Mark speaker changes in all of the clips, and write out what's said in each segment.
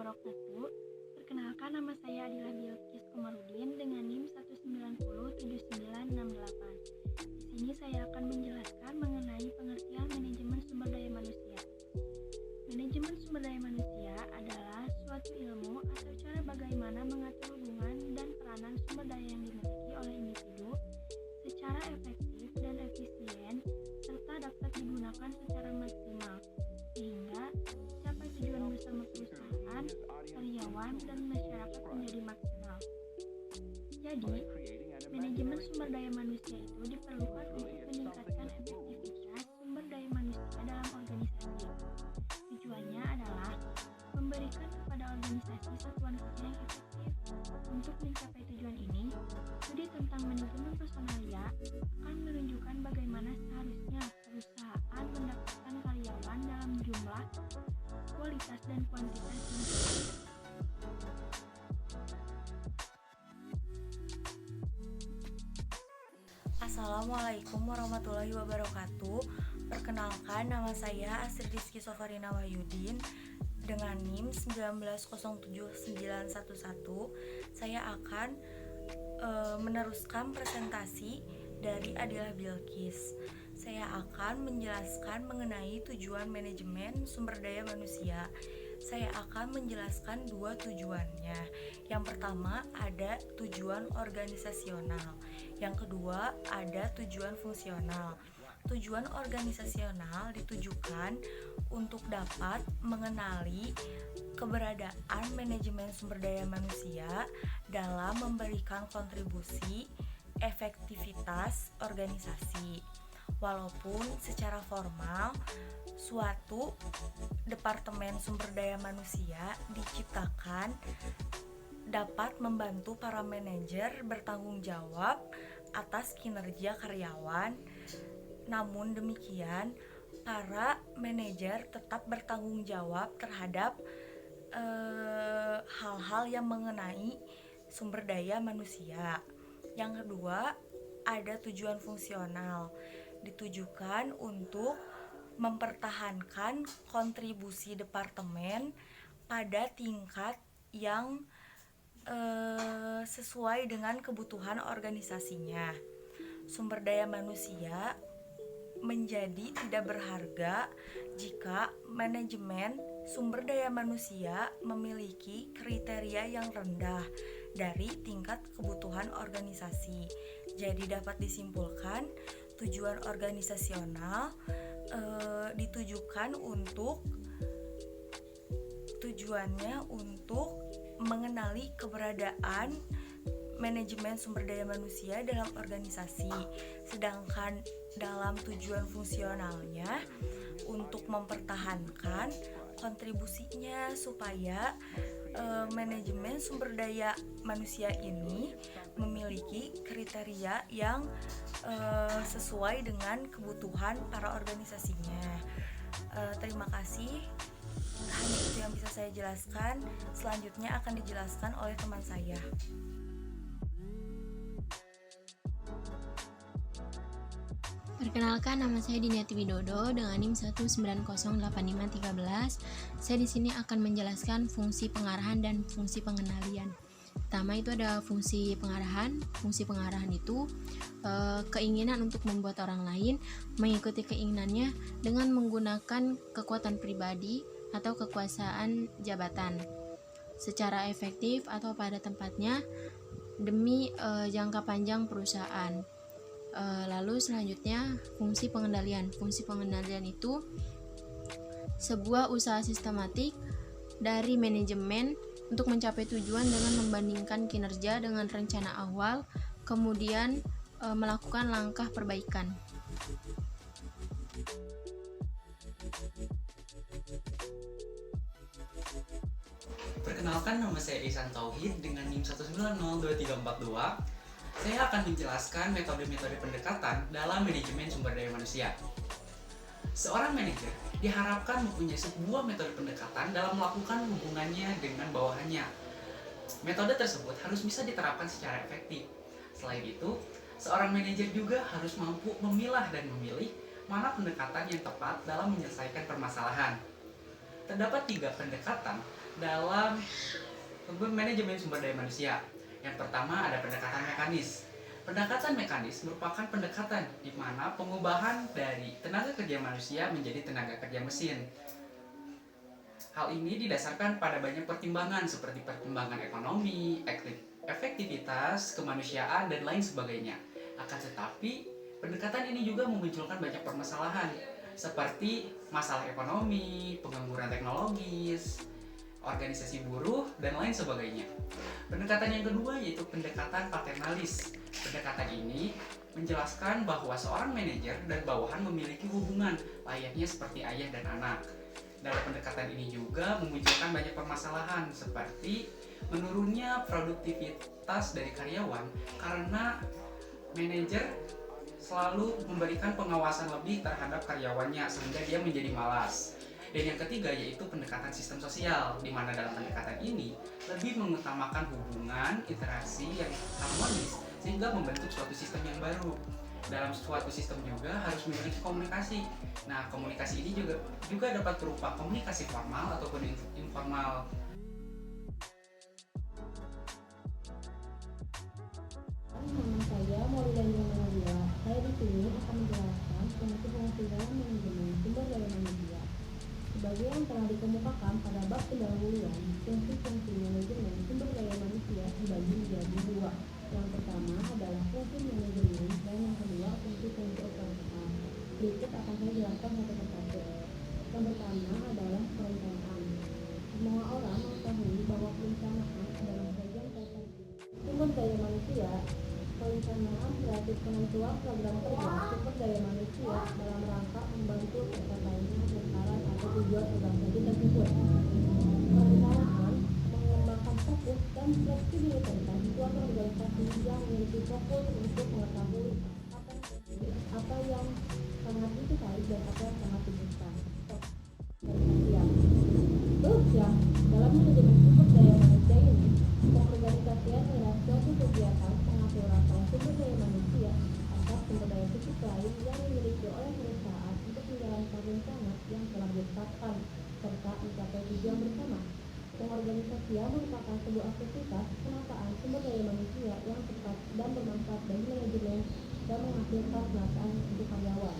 Speaker 1: wabarakatuh. Perkenalkan, nama saya Adila Bilqis Komarudin dengan NIM 1907968. Di sini saya akan menjelaskan mengenai pengertian manajemen sumber daya manusia. Manajemen sumber daya manusia adalah suatu ilmu atau cara bagaimana mengatur hubungan dan peranan sumber daya yang dimiliki oleh individu secara efektif dan efisien serta dapat digunakan secara maksimal sehingga mencapai tujuan bersama perusahaan, karyawan, dan masyarakat menjadi maksimal. Jadi, manajemen sumber daya manusia itu diperlukan untuk meningkatkan efektivitas sumber daya manusia dalam organisasi. Tujuannya adalah memberikan kepada organisasi satuan kerja yang efektif. Untuk mencapai tujuan ini, studi tentang manajemen personalia akan menunjukkan bagaimana seharusnya perusahaan mendapatkan karyawan dalam jumlah, kualitas, dan kuantitas yang tepat.
Speaker 2: Assalamualaikum warahmatullahi wabarakatuh. Perkenalkan, nama saya Astrid Rizky Sofarina Wahyudin dengan NIM 1907911. Saya akan meneruskan presentasi dari Adila Bilqis. Saya akan menjelaskan mengenai tujuan manajemen sumber daya manusia. Saya akan menjelaskan dua tujuannya. Yang pertama ada tujuan organisasional. Yang kedua ada tujuan fungsional. Tujuan organisasional ditujukan untuk dapat mengenali keberadaan manajemen sumber daya manusia dalam memberikan kontribusi efektivitas organisasi. Walaupun secara formal suatu departemen sumber daya manusia diciptakan dapat membantu para manajer bertanggung jawab atas kinerja karyawan. Namun demikian, para manajer tetap bertanggung jawab terhadap hal-hal yang mengenai sumber daya manusia. Yang kedua, ada tujuan fungsional, ditujukan untuk mempertahankan kontribusi departemen pada tingkat yang sesuai dengan kebutuhan organisasinya. Sumber daya manusia menjadi tidak berharga jika manajemen sumber daya manusia memiliki kriteria yang rendah dari tingkat kebutuhan organisasi. Jadi dapat disimpulkan tujuan organisasional tujuannya untuk mengenali keberadaan manajemen sumber daya manusia dalam organisasi. Sedangkan dalam tujuan fungsionalnya untuk mempertahankan kontribusinya supaya manajemen sumber daya manusia ini memiliki kriteria yang sesuai dengan kebutuhan para organisasinya. Terima kasih. Hanya itu yang bisa saya jelaskan. Selanjutnya akan dijelaskan oleh teman saya.
Speaker 3: Perkenalkan, nama saya Diniati Widodo dengan NIM 1908513. Saya di sini akan menjelaskan fungsi pengarahan dan fungsi pengendalian. Pertama itu ada fungsi pengarahan. Fungsi pengarahan itu keinginan untuk membuat orang lain mengikuti keinginannya dengan menggunakan kekuatan pribadi atau kekuasaan jabatan secara efektif atau pada tempatnya demi jangka panjang perusahaan. Lalu selanjutnya fungsi pengendalian. Fungsi pengendalian itu sebuah usaha sistematik dari manajemen untuk mencapai tujuan dengan membandingkan kinerja dengan rencana awal, kemudian melakukan langkah perbaikan.
Speaker 4: Perkenalkan, nama saya Ihsan Tauhid dengan NIM 1902342. Saya akan menjelaskan metode-metode pendekatan dalam manajemen sumber daya manusia. Seorang manajer diharapkan mempunyai sebuah metode pendekatan dalam melakukan hubungannya dengan bawahannya. Metode tersebut harus bisa diterapkan secara efektif. Selain itu, seorang manajer juga harus mampu memilah dan memilih mana pendekatan yang tepat dalam menyelesaikan permasalahan. Terdapat 3 pendekatan dalam manajemen sumber daya manusia. Yang pertama ada pendekatan mekanis. Pendekatan mekanis merupakan pendekatan di mana pengubahan dari tenaga kerja manusia menjadi tenaga kerja mesin. Hal ini didasarkan pada banyak pertimbangan seperti pertimbangan ekonomi, efektivitas, kemanusiaan, dan lain sebagainya. Akan tetapi, pendekatan ini juga memunculkan banyak permasalahan seperti masalah ekonomi, pengangguran teknologis, organisasi buruh, dan lain sebagainya. Pendekatan yang kedua yaitu pendekatan paternalis. Pendekatan ini menjelaskan bahwa seorang manajer dan bawahan memiliki hubungan layaknya seperti ayah dan anak. Dalam pendekatan ini juga memunculkan banyak permasalahan seperti menurunnya produktivitas dari karyawan karena manajer selalu memberikan pengawasan lebih terhadap karyawannya sehingga dia menjadi malas. Dan yang ketiga yaitu pendekatan sistem sosial, di mana dalam pendekatan ini lebih mengutamakan hubungan interaksi yang harmonis sehingga membentuk suatu sistem yang baru. Dalam suatu sistem juga harus memiliki komunikasi. Nah, komunikasi ini juga dapat berupa komunikasi formal ataupun informal.
Speaker 5: Nama saya Maulidania Manawila. Saya di sini akan menjelaskan fungsi-fungsi dalam manajemen sumber daya manusia. Sebagai yang telah dikemukakan pada bab pendahuluan, fungsi-fungsi manajemen sumber daya manusia dibagi menjadi dua. Yang pertama adalah fungsi manajemen dan yang kedua fungsi-fungsi operasional. Berikut akan saya jelaskan satu persatu. Yang pertama adalah perencanaan. Semua orang mengetahui bahwa perencanaan adalah bagian dasar sumber daya manusia. Perencanaan berarti penentuan program kerja sumber daya manusia dalam rangka membantu tercapainya sasaran atau tujuan organisasi tersebut. Perencanaan mengembangkan fokus dan fleksibilitas suatu organisasi yang memiliki fokus untuk mengetahui apa yang sangat disukai dan apa yang sangat dibutuhkan. Terus ya, dalam manajemen sumber daya manusia ini, pengorganisasian adalah suatu kegiatan pengaturan sumber daya manusia atas sumber daya fisik lain yang dimiliki oleh perusahaan untuk menjalankan rencana yang telah ditetapkan serta mencapai tujuan bersama. Pengorganisasian merupakan sebuah aktivitas penataan sumber daya manusia yang tepat dan bermanfaat bagi manajemen dan menghasilkan penataan untuk karyawan.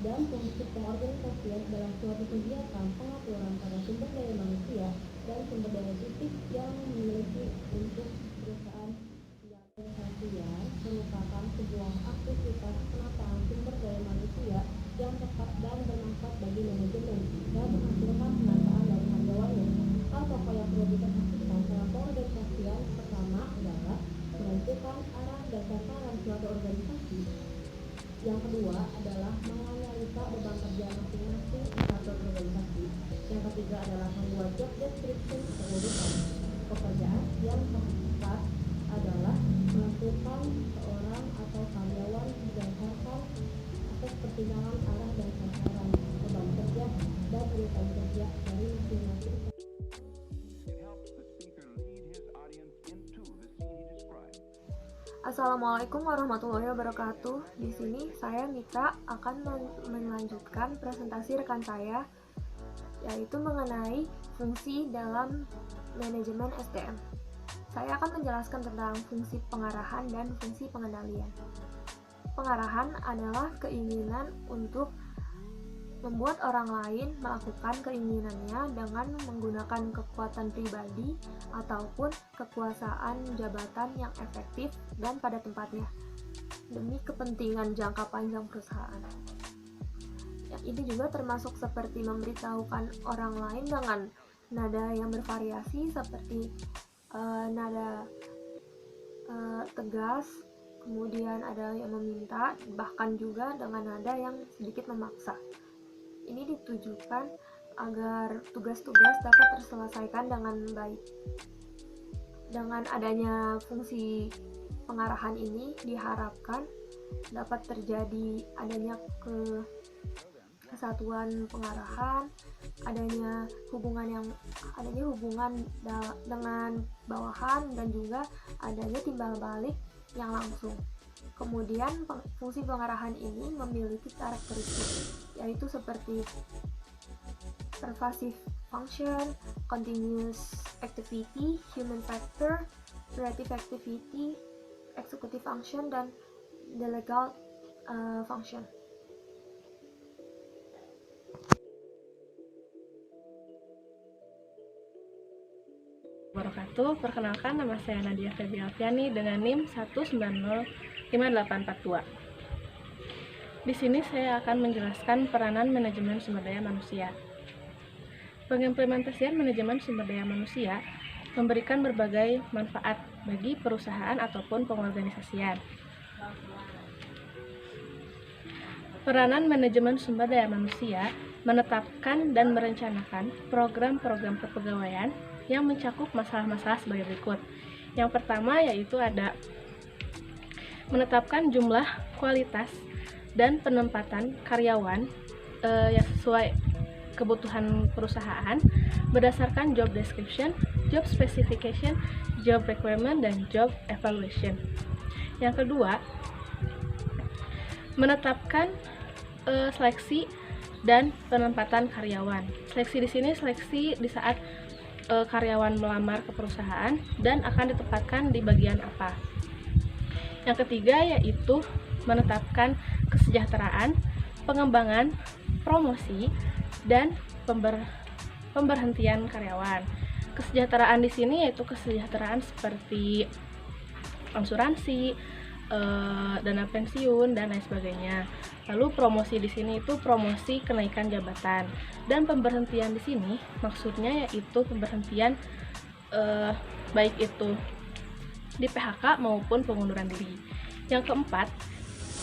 Speaker 5: Dan fungsi pengorganisasian dalam suatu kegiatan pengaturan pada sumber daya manusia dan sumber daya fisik yang dimiliki untuk perusahaan yang organisasian merupakan sebuah aktivitas penataan sumber daya manusia yang tepat dan bermanfaat bagi manajemen dan menghasilkan penataan dari karyawannya. Hal pokok yang perlu diperhatikan dalam pengorganisasian pertama adalah menentukan arah dan sasaran suatu organisasi. Yang kedua adalah menganalisa beban kerja masing-masing di satu organisasi. Yang ketiga adalah membuat job description atau urutan pekerjaan. Yang keempat adalah menentukan seorang atau karyawan berdasarkan atas pertimbangan arah dan sasaran beban kerja dan urutan kerja dari masing-masing.
Speaker 6: Assalamualaikum warahmatullahi wabarakatuh. Di sini saya Mitra akan melanjutkan presentasi rekan saya, yaitu mengenai fungsi dalam manajemen SDM. Saya akan menjelaskan tentang fungsi pengarahan dan fungsi pengendalian. Pengarahan adalah keinginan untuk membuat orang lain melakukan keinginannya dengan menggunakan kekuatan pribadi ataupun kekuasaan jabatan yang efektif dan pada tempatnya demi kepentingan jangka panjang perusahaan. Ini juga termasuk seperti memberitahukan orang lain dengan nada yang bervariasi seperti nada tegas, kemudian ada yang meminta, bahkan juga dengan nada yang sedikit memaksa. Ini ditujukan agar tugas-tugas dapat terselesaikan dengan baik. Dengan adanya fungsi pengarahan ini diharapkan dapat terjadi adanya kesatuan pengarahan, adanya hubungan dengan bawahan dan juga adanya timbal balik yang langsung. Kemudian fungsi pengarahan ini memiliki karakteristik yaitu seperti pervasif function, continuous activity, human factor, creative activity, executive function, dan delegate function.
Speaker 7: Wabarakatuh. Perkenalkan, nama saya Nadia Febi Alfiani dengan NIM 1905842. Di sini saya akan menjelaskan peranan manajemen sumber daya manusia. Pengimplementasian manajemen sumber daya manusia memberikan berbagai manfaat bagi perusahaan ataupun pengorganisasian. Peranan manajemen sumber daya manusia menetapkan dan merencanakan program-program kepegawaian yang mencakup masalah-masalah sebagai berikut. Yang pertama yaitu ada menetapkan jumlah, kualitas, dan penempatan karyawan yang sesuai kebutuhan perusahaan berdasarkan job description, job specification, job requirement, dan job evaluation. Yang kedua, menetapkan seleksi dan penempatan karyawan. Seleksi di sini seleksi di saat karyawan melamar ke perusahaan dan akan ditempatkan di bagian apa. Yang ketiga yaitu menetapkan kesejahteraan, pengembangan, promosi, dan pemberhentian karyawan. Kesejahteraan di sini yaitu kesejahteraan seperti asuransi, dana pensiun, dan lain sebagainya. Lalu promosi di sini itu promosi kenaikan jabatan, dan pemberhentian di sini maksudnya yaitu pemberhentian baik itu di PHK maupun pengunduran diri. Yang keempat,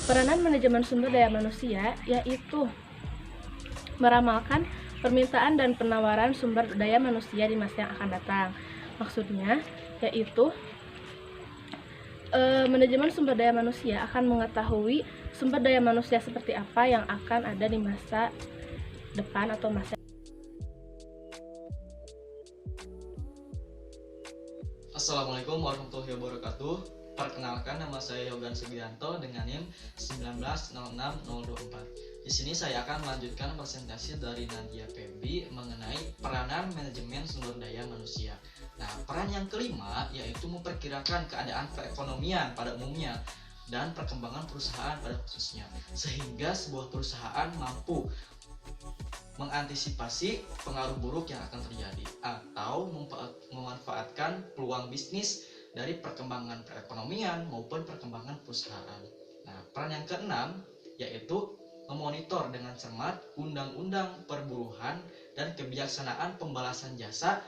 Speaker 7: peranan manajemen sumber daya manusia yaitu meramalkan permintaan dan penawaran sumber daya manusia di masa yang akan datang. Maksudnya yaitu manajemen sumber daya manusia akan mengetahui sumber daya manusia seperti apa yang akan ada di masa depan atau masa.
Speaker 8: Assalamualaikum warahmatullahi wabarakatuh. Perkenalkan, nama saya Yogan Sugianto dengan NIM 1906024. Di sini saya akan melanjutkan presentasi dari Nadia Febi mengenai peranan manajemen sumber daya manusia. Nah, peran yang kelima yaitu memperkirakan keadaan perekonomian pada umumnya dan perkembangan perusahaan pada khususnya, sehingga sebuah perusahaan mampu mengantisipasi pengaruh buruk yang akan terjadi atau memanfaatkan peluang bisnis dari perkembangan perekonomian maupun perkembangan perusahaan. Nah, peran yang keenam yaitu memonitor dengan cermat undang-undang perburuhan dan kebijaksanaan pembalasan jasa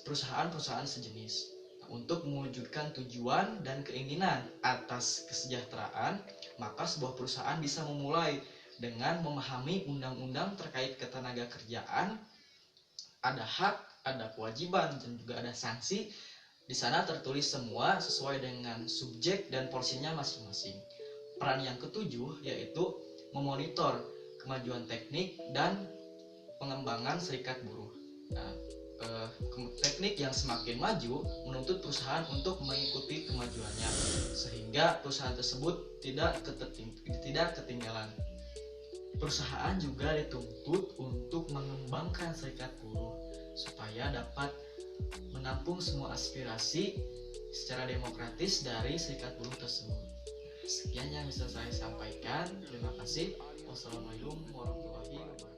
Speaker 8: perusahaan-perusahaan sejenis. Nah, untuk mewujudkan tujuan dan keinginan atas kesejahteraan, maka sebuah perusahaan bisa memulai dengan memahami undang-undang terkait ketenaga kerjaan, ada hak, ada kewajiban, dan juga ada sanksi. Di sana tertulis semua sesuai dengan subjek dan porsinya masing-masing. Peran yang ketujuh yaitu memonitor kemajuan teknik dan pengembangan serikat buruh. Nah, teknik yang semakin maju menuntut perusahaan untuk mengikuti kemajuannya, sehingga perusahaan tersebut tidak ketinggalan. Perusahaan juga dituntut untuk mengembangkan serikat buruh supaya dapat menampung semua aspirasi secara demokratis dari serikat buruh tersebut. Sekian yang bisa saya sampaikan. Terima kasih. Wassalamualaikum warahmatullahi wabarakatuh.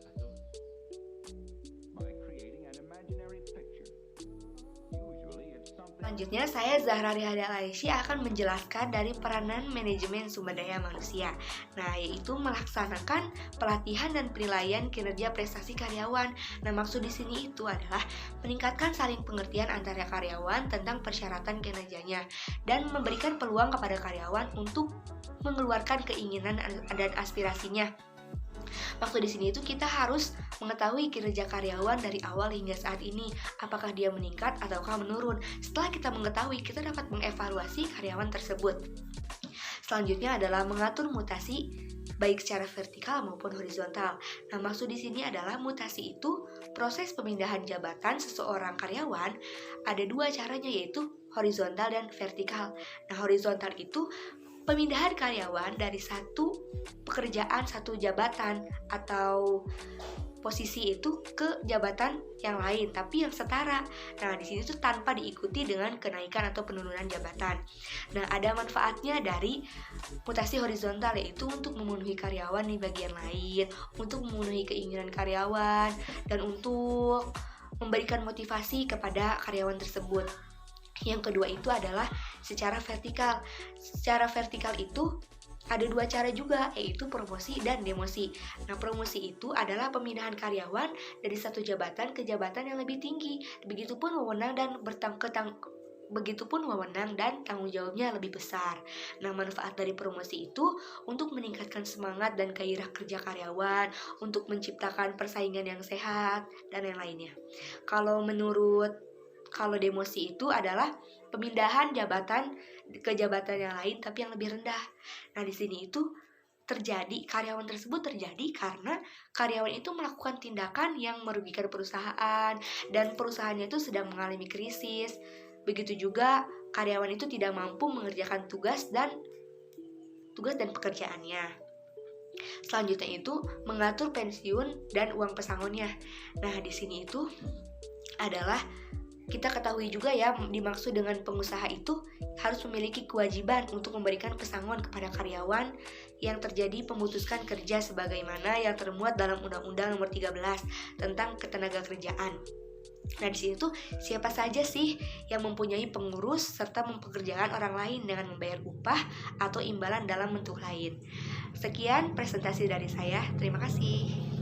Speaker 2: Selanjutnya, saya Zahra Rihada Laisya akan menjelaskan dari peranan manajemen sumber daya manusia. Nah, yaitu melaksanakan pelatihan dan penilaian kinerja prestasi karyawan. Nah, maksud di sini itu adalah meningkatkan saling pengertian antara karyawan tentang persyaratan kinerjanya dan memberikan peluang kepada karyawan untuk mengeluarkan keinginan dan aspirasinya. Maksud di sini itu kita harus mengetahui kinerja karyawan dari awal hingga saat ini, apakah dia meningkat ataukah menurun. Setelah kita mengetahui, kita dapat mengevaluasi karyawan tersebut. Selanjutnya adalah mengatur mutasi baik secara vertikal maupun horizontal. Nah, maksud di sini adalah mutasi itu proses pemindahan jabatan seseorang karyawan ada dua caranya, yaitu horizontal dan vertikal. Nah, horizontal itu pemindahan karyawan dari satu pekerjaan, satu jabatan atau posisi itu ke jabatan yang lain tapi yang setara. Nah, di sini tuh tanpa diikuti dengan kenaikan atau penurunan jabatan. Nah, ada manfaatnya dari mutasi horizontal, yaitu untuk memenuhi karyawan di bagian lain, untuk memenuhi keinginan karyawan, dan untuk memberikan motivasi kepada karyawan tersebut. Yang kedua itu adalah secara vertikal. Secara vertikal itu ada dua cara juga, yaitu promosi dan demosi. Nah, promosi itu adalah pemindahan karyawan dari satu jabatan ke jabatan yang lebih tinggi. Begitupun wewenang dan tanggung jawabnya lebih besar. Nah, manfaat dari promosi itu untuk meningkatkan semangat dan gairah kerja karyawan, untuk menciptakan persaingan yang sehat, dan yang lainnya. Kalau demosi itu adalah pemindahan jabatan ke jabatan yang lain tapi yang lebih rendah. Nah, di sini itu karyawan tersebut terjadi karena karyawan itu melakukan tindakan yang merugikan perusahaan dan perusahaannya itu sedang mengalami krisis. Begitu juga karyawan itu tidak mampu mengerjakan tugas dan pekerjaannya. Selanjutnya itu mengatur pensiun dan uang pesangonnya. Nah, di sini itu adalah kita ketahui juga ya, dimaksud dengan pengusaha itu harus memiliki kewajiban untuk memberikan pesangon kepada karyawan yang terjadi pemutuskan kerja sebagaimana yang termuat dalam Undang-Undang Nomor 13 tentang Ketenagakerjaan. Nah, di sini tuh siapa saja sih yang mempunyai pengurus serta mempekerjakan orang lain dengan membayar upah atau imbalan dalam bentuk lain. Sekian presentasi dari saya. Terima kasih.